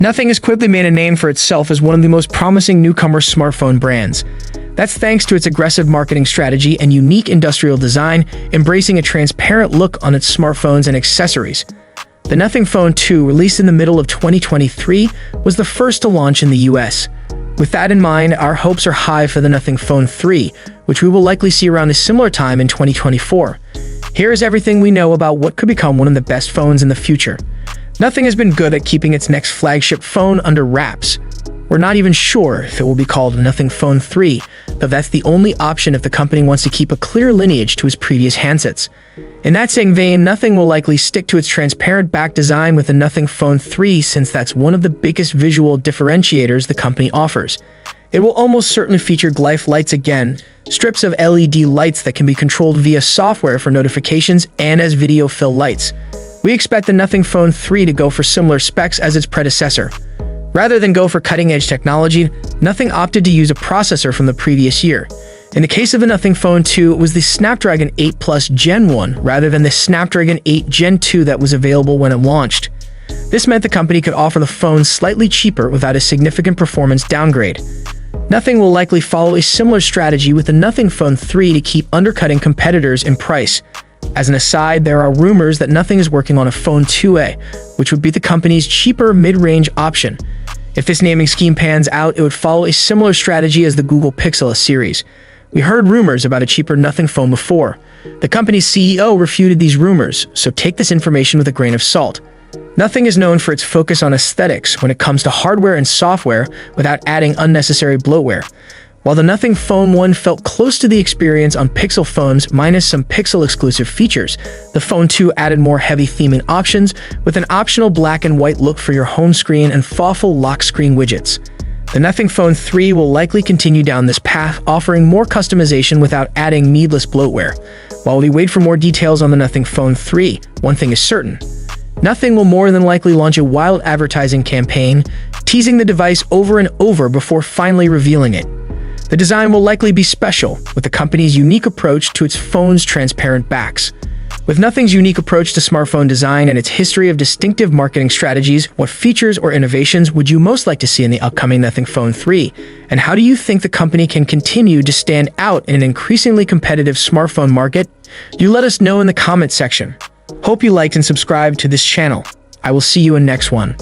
Nothing has quickly made a name for itself as one of the most promising newcomer smartphone brands. That's thanks to its aggressive marketing strategy and unique industrial design, embracing a transparent look on its smartphones and accessories. The Nothing Phone 2, released in the middle of 2023, was the first to launch in the US. With that in mind, our hopes are high for the Nothing Phone 3, which we will likely see around a similar time in 2024. Here is everything we know about what could become one of the best phones in the future. Nothing has been good at keeping its next flagship phone under wraps. We're not even sure if it will be called Nothing Phone 3, though that's the only option if the company wants to keep a clear lineage to its previous handsets. In that same vein, Nothing will likely stick to its transparent back design with the Nothing Phone 3, since that's one of the biggest visual differentiators the company offers. It will almost certainly feature glyph lights again, strips of LED lights that can be controlled via software for notifications and as video fill lights. We expect the Nothing Phone 3 to go for similar specs as its predecessor. Rather than go for cutting-edge technology, Nothing opted to use a processor from the previous year. In the case of the Nothing Phone 2, it was the Snapdragon 8 Plus Gen 1 rather than the Snapdragon 8 Gen 2 that was available when it launched. This meant the company could offer the phone slightly cheaper without a significant performance downgrade. Nothing will likely follow a similar strategy with the Nothing Phone 3 to keep undercutting competitors in price. As an aside, there are rumors that Nothing is working on a Phone 2A, which would be the company's cheaper mid-range option. If this naming scheme pans out, it would follow a similar strategy as the Google Pixel series. We heard rumors about a cheaper Nothing phone before. The company's CEO refuted these rumors, so take this information with a grain of salt. Nothing is known for its focus on aesthetics when it comes to hardware and software without adding unnecessary bloatware. While the Nothing Phone 1 felt close to the experience on Pixel phones minus some Pixel-exclusive features, the Phone 2 added more heavy theming options with an optional black and white look for your home screen and thoughtful lock screen widgets. The Nothing Phone 3 will likely continue down this path, offering more customization without adding needless bloatware. While we wait for more details on the Nothing Phone 3, one thing is certain. Nothing will more than likely launch a wild advertising campaign, teasing the device over and over before finally revealing it. The design will likely be special, with the company's unique approach to its phone's transparent backs. With Nothing's unique approach to smartphone design and its history of distinctive marketing strategies, what features or innovations would you most like to see in the upcoming Nothing Phone 3? And how do you think the company can continue to stand out in an increasingly competitive smartphone market? Do let us know in the comment section. Hope you liked and subscribed to this channel. I will see you in next one.